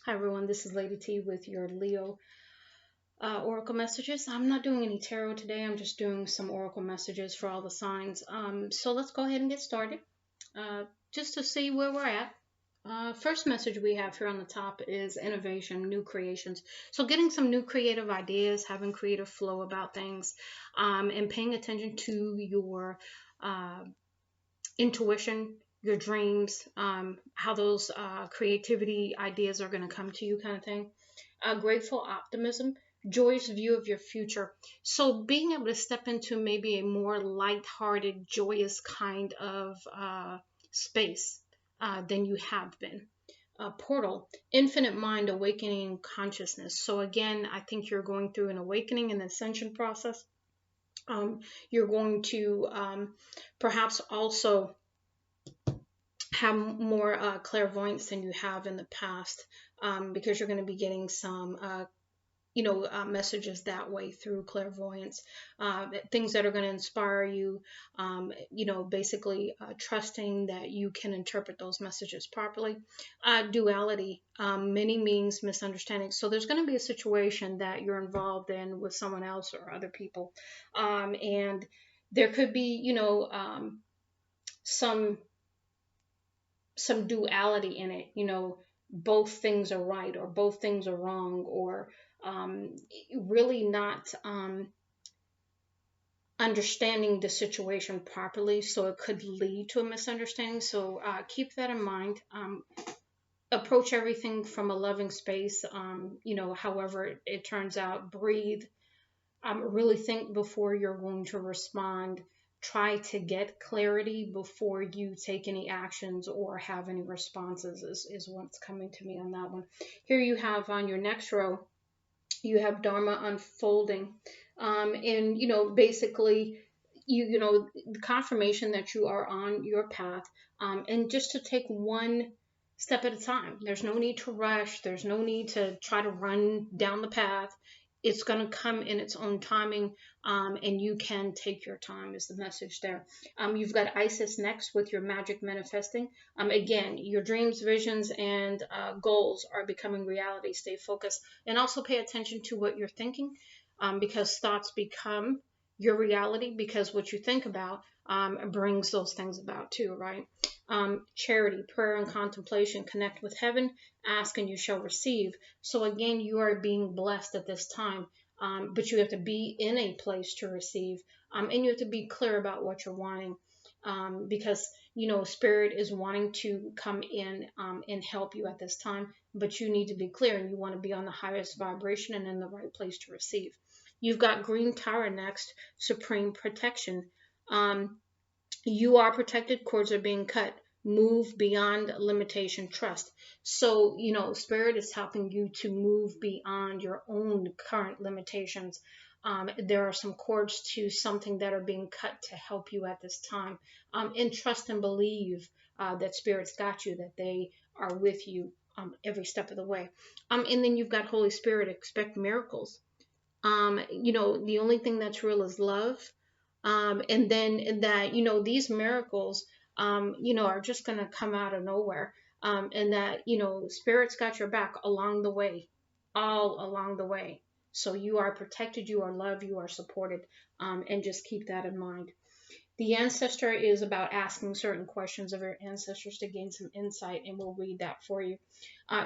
Hi everyone, this is Lady T with your Leo Oracle messages. I'm not doing any tarot today, I'm just doing some Oracle messages for all the signs. So let's go ahead and get started just to see where we're at. First message we have here on the top is innovation, new creations. So getting some new creative ideas, having creative flow about things, and paying attention to your intuition, your dreams, how those creativity ideas are going to come to you, kind of thing. Grateful optimism, joyous view of your future. So being able to step into maybe a more lighthearted, joyous kind of space than you have been. Portal, infinite mind, awakening consciousness. So again, I think you're going through an awakening and ascension process. You're going to perhaps also have more clairvoyance than you have in the past, because you're going to be getting some messages that way through clairvoyance, things that are going to inspire you, basically trusting that you can interpret those messages properly. Duality, many means misunderstanding. So there's going to be a situation that you're involved in with someone else or other people, and there could be some duality in it, both things are right or both things are wrong, or really not understanding the situation properly, so it could lead to a misunderstanding. So keep that in mind. Approach everything from a loving space, however it turns out. Breathe. Really think before you're going to respond. Try to get clarity before you take any actions or have any responses, is what's coming to me on that one. Here you have on your next row, you have Dharma unfolding. And, basically, the confirmation that you are on your path, and just to take one step at a time. There's no need to rush. There's no need to try to run down the path. It's going to come in its own timing, and you can take your time, is the message there. You've got Isis next with your magic manifesting. Again, your dreams, visions, and goals are becoming reality. Stay focused, and also pay attention to what you're thinking, because thoughts become your reality, because what you think about brings those things about too, right? Charity, prayer, and contemplation. Connect with heaven. Ask and you shall receive. So again, you are being blessed at this time, but you have to be in a place to receive, and you have to be clear about what you're wanting, because Spirit is wanting to come in and help you at this time, but you need to be clear, and you want to be on the highest vibration and in the right place to receive. You've got Green Tower next, supreme protection. You are protected, cords are being cut. Move beyond limitation, trust. So, Spirit is helping you to move beyond your own current limitations. There are some cords to something that are being cut to help you at this time. And trust and believe that Spirit's got you, that they are with you every step of the way. And then you've got Holy Spirit, expect miracles. The only thing that's real is love. And then that, these miracles, are just going to come out of nowhere. And that, Spirit's got your back along the way, all along the way. So you are protected, you are loved, you are supported, and just keep that in mind. The ancestor is about asking certain questions of your ancestors to gain some insight, and we'll read that for you.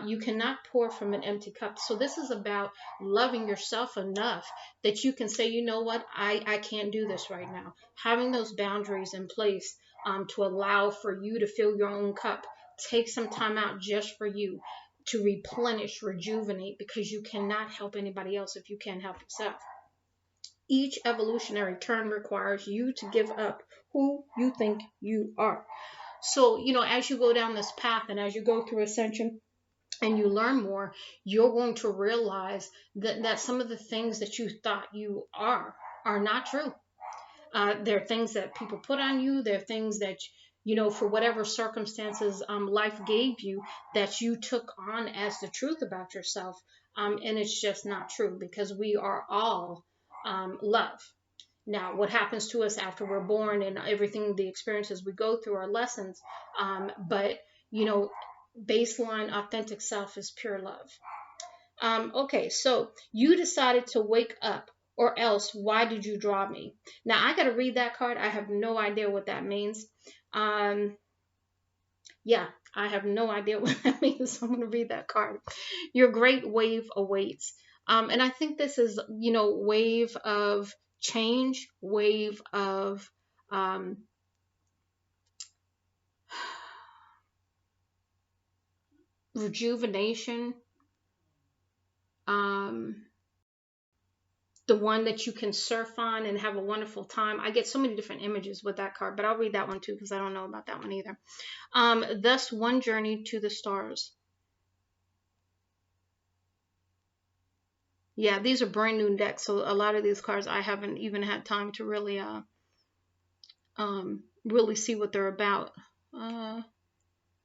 You cannot pour from an empty cup. So this is about loving yourself enough that you can say, you know what, I can't do this right now. Having those boundaries in place to allow for you to fill your own cup. Take some time out just for you to replenish, rejuvenate, because you cannot help anybody else if you can't help yourself. Each evolutionary turn requires you to give up who you think you are. So, as you go down this path and as you go through ascension and you learn more, you're going to realize that some of the things that you thought you are not true. There are things that people put on you. There are things that, for whatever circumstances life gave you, that you took on as the truth about yourself. And it's just not true, because we are all love. Now, what happens to us after we're born and everything, the experiences we go through are lessons. But, baseline authentic self is pure love. Okay, so you decided to wake up, or else why did you draw me? Now I gotta read that card. I have no idea what that means. Yeah, I have no idea what that means. So I'm gonna read that card. Your great wave awaits. And I think this is, wave of change, wave of um, rejuvenation, um, the one that you can surf on and have a wonderful time. I get so many different images with that card, but I'll read that one too because I don't know about that one either. Thus, one journey to the stars. Yeah, these are brand new decks, so a lot of these cards I haven't even had time to really see what they're about. Well,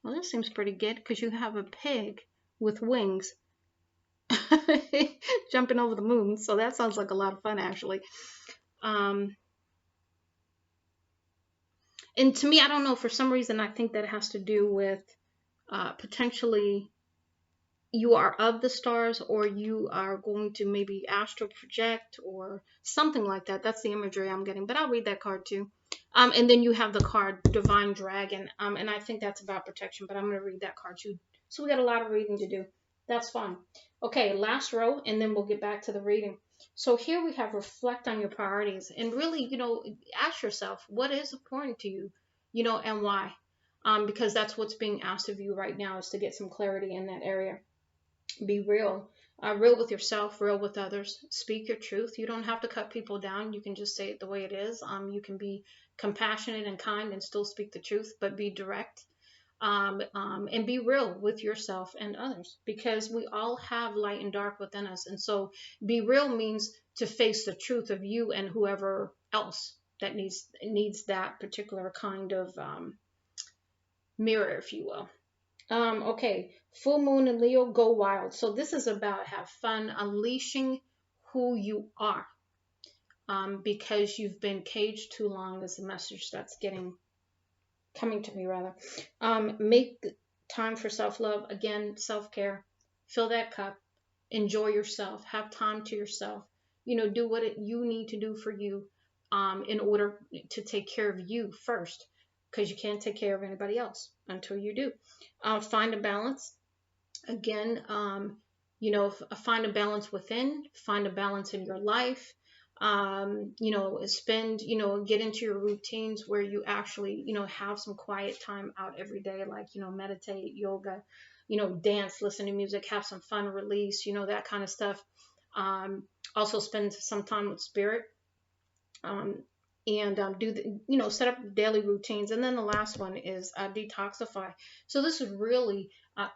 this seems pretty good because you have a pig with wings jumping over the moon, so that sounds like a lot of fun actually. And to me, I don't know, for some reason I think that it has to do with potentially you are of the stars, or you are going to maybe astral project or something like that. That's the imagery I'm getting, but I'll read that card too. And then you have the card Divine Dragon, and I think that's about protection, but I'm going to read that card too. So we got a lot of reading to do. That's fun. Okay, last row, and then we'll get back to the reading. So here we have reflect on your priorities, and really, ask yourself what is important to you, and why. Because that's what's being asked of you right now, is to get some clarity in that area. Be real. Real with yourself, real with others. Speak your truth. You don't have to cut people down. You can just say it the way it is. You can be compassionate and kind and still speak the truth, but be direct. And be real with yourself and others, because we all have light and dark within us. And so be real means to face the truth of you and whoever else that needs that particular kind of mirror, if you will. Okay, full moon in Leo, go wild. So this is about have fun, unleashing who you are, because you've been caged too long is the message that's coming to me rather. Make time for self-love, again, self-care. Fill that cup. Enjoy yourself. Have time to yourself. Do what you need to do for you, in order to take care of you first, because you can't take care of anybody else until you do. Find a balance. Again, find a balance within, find a balance in your life. Get into your routines where you actually, have some quiet time out every day, like, meditate, yoga, dance, listen to music, have some fun, release, that kind of stuff. Also spend some time with spirit. And set up daily routines. And then the last one is detoxify. So this is really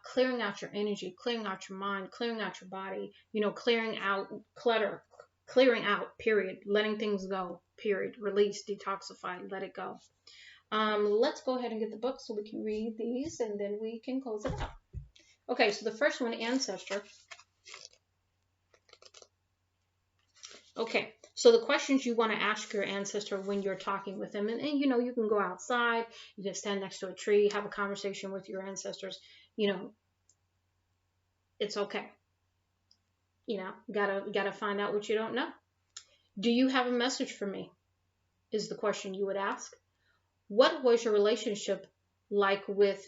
clearing out your energy, clearing out your mind, clearing out your body, clearing out clutter, clearing out, period, letting things go, period, release, detoxify, let it go. Let's go ahead and get the book so we can read these, and then we can close it out. Okay, so the first one, Ancestor. Okay, so the questions you want to ask your ancestor when you're talking with them, and you can go outside, you can stand next to a tree, have a conversation with your ancestors. It's okay. Gotta find out what you don't know. Do you have a message for me? Is the question you would ask. What was your relationship like with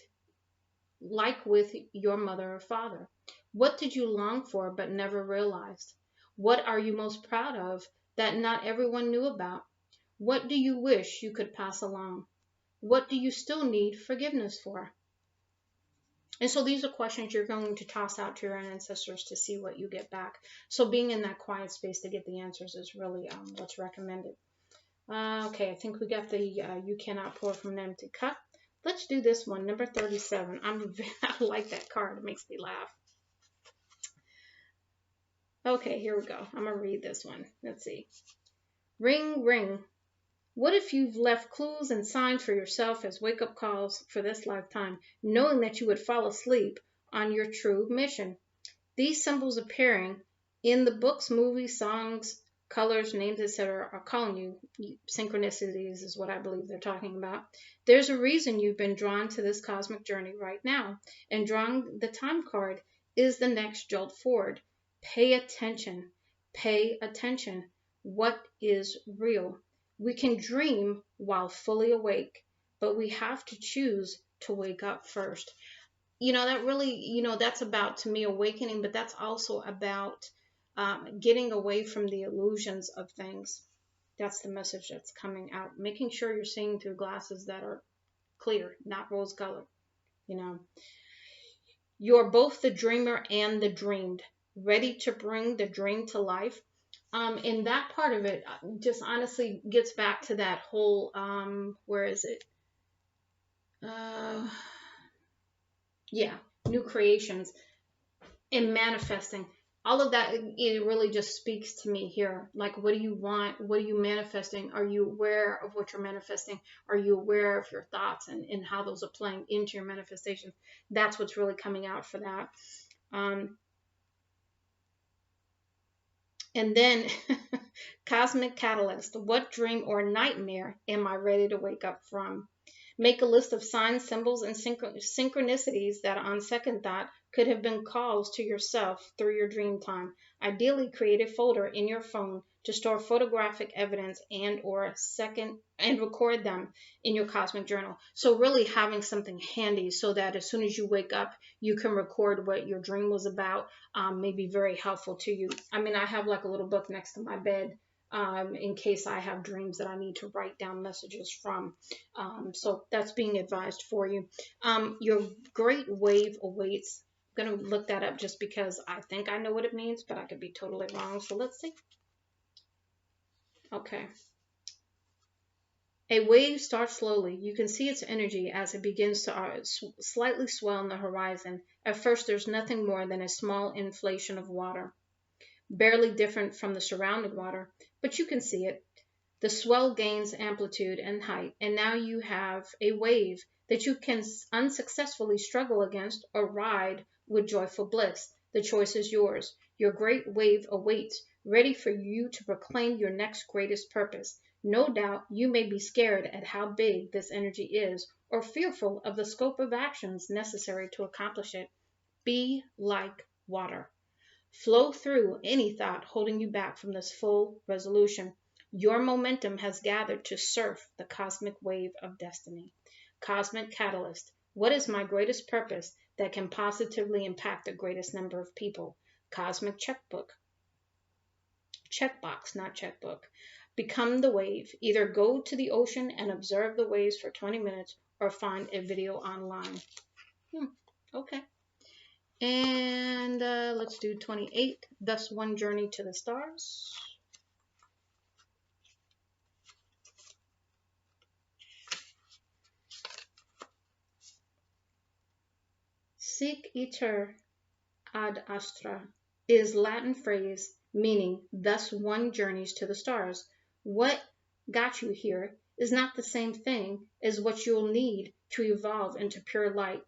your mother or father? What did you long for but never realized? What are you most proud of that not everyone knew about? What do you wish you could pass along? What do you still need forgiveness for? And so these are questions you're going to toss out to your ancestors to see what you get back. So being in that quiet space to get the answers is really what's recommended. Okay, I think we got the you cannot pour from an empty cup. Let's do this one, number 37. I like that card. It makes me laugh. Okay, here we go. I'm going to read this one. Let's see. Ring, ring. What if you've left clues and signs for yourself as wake-up calls for this lifetime, knowing that you would fall asleep on your true mission? These symbols appearing in the books, movies, songs, colors, names, etc., are calling you. Synchronicities is what I believe they're talking about. There's a reason you've been drawn to this cosmic journey right now, and drawing the time card is the next jolt forward. Pay attention. Pay attention. What is real? We can dream while fully awake, but we have to choose to wake up first. That really, that's about, to me, awakening, but that's also about getting away from the illusions of things. That's the message that's coming out. Making sure you're seeing through glasses that are clear, not rose colored. You're both the dreamer and the dreamed, ready to bring the dream to life. And that part of it just honestly gets back to that whole, where is it? Yeah, new creations and manifesting. All of that, it really just speaks to me here. Like, what do you want? What are you manifesting? Are you aware of what you're manifesting? Are you aware of your thoughts and how those are playing into your manifestation? That's what's really coming out for that. And then cosmic catalyst. What dream or nightmare am I ready to wake up from? Make a list of signs, symbols, and synchronicities that on second thought could have been calls to yourself through your dream time. Ideally, create a folder in your phone to store photographic evidence and record them in your cosmic journal. So really having something handy so that as soon as you wake up, you can record what your dream was about, may be very helpful to you. I mean, I have like a little book next to my bed in case I have dreams that I need to write down messages from. So that's being advised for you. Your great wave awaits. I'm going to look that up just because I think I know what it means, but I could be totally wrong. So let's see. Okay. A wave starts slowly. You can see its energy as it begins to slightly swell on the horizon. At first, there's nothing more than a small inflation of water, barely different from the surrounding water, but you can see it. The swell gains amplitude and height, and now you have a wave that you can unsuccessfully struggle against or ride with joyful bliss. The choice is yours. Your great wave awaits, ready for you to proclaim your next greatest purpose. No doubt you may be scared at how big this energy is, or fearful of the scope of actions necessary to accomplish it. Be like water. Flow through any thought holding you back from this full resolution. Your momentum has gathered to surf the cosmic wave of destiny. Cosmic catalyst. What is my greatest purpose that can positively impact the greatest number of people? Cosmic checkbook. Checkbox, not checkbook. Become the wave. Either go to the ocean and observe the waves for 20 minutes or find a video online. Okay. And let's do 28. Thus one journey to the stars. Sic iter ad astra is Latin phrase meaning thus one journeys to the stars. What got you here is not the same thing as what you'll need to evolve into pure light,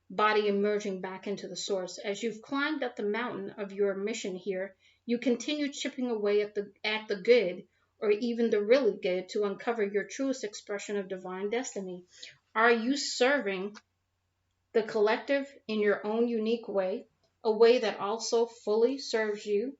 body emerging back into the source. As you've climbed up the mountain of your mission here, you continue chipping away at the good, or even the really good, to uncover your truest expression of divine destiny. Are you serving the collective in your own unique way, a way that also fully serves you?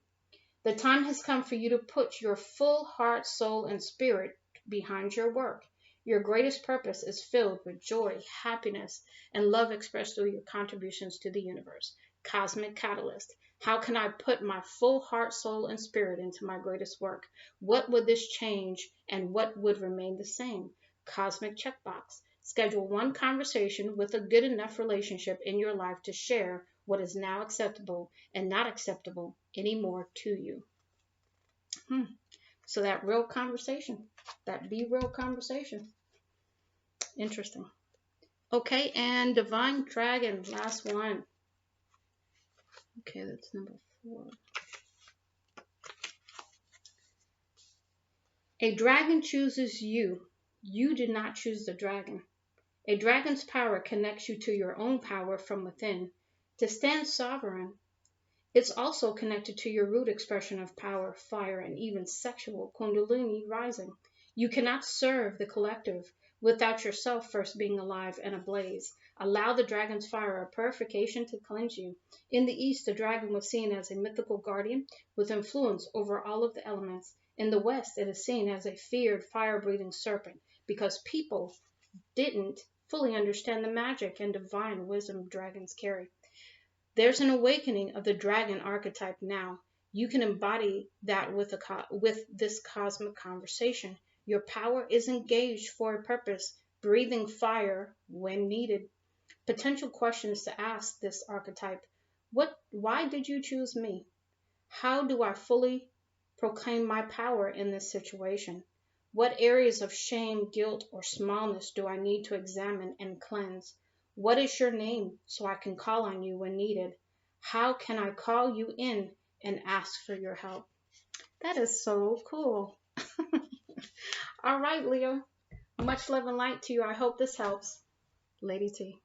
The time has come for you to put your full heart, soul, and spirit behind your work. Your greatest purpose is filled with joy, happiness, and love expressed through your contributions to the universe. Cosmic catalyst. How can I put my full heart, soul, and spirit into my greatest work? What would this change and what would remain the same? Cosmic checkbox. Schedule one conversation with a good enough relationship in your life to share what is now acceptable and not acceptable anymore to you. So that real conversation, that be real conversation. Interesting. Okay, and Divine Dragon, last one. Okay, that's number 4. A dragon chooses you. You did not choose the dragon. A dragon's power connects you to your own power from within. To stand sovereign It's also connected to your root expression of power, fire, and even sexual kundalini rising. You cannot serve the collective without yourself first being alive and ablaze. Allow the dragon's fire of purification to cleanse you. In the East, the dragon was seen as a mythical guardian with influence over all of the elements. In the West, it is seen as a feared fire-breathing serpent because people didn't fully understand the magic and divine wisdom dragons carry. There's an awakening of the dragon archetype now. You can embody that with this cosmic conversation. Your power is engaged for a purpose, breathing fire when needed. Potential questions to ask this archetype. Why did you choose me? How do I fully proclaim my power in this situation? What areas of shame, guilt, or smallness do I need to examine and cleanse? What is your name so I can call on you when needed? How can I call you in and ask for your help? That is so cool. All right, Leo. Much love and light to you. I hope this helps. Lady T.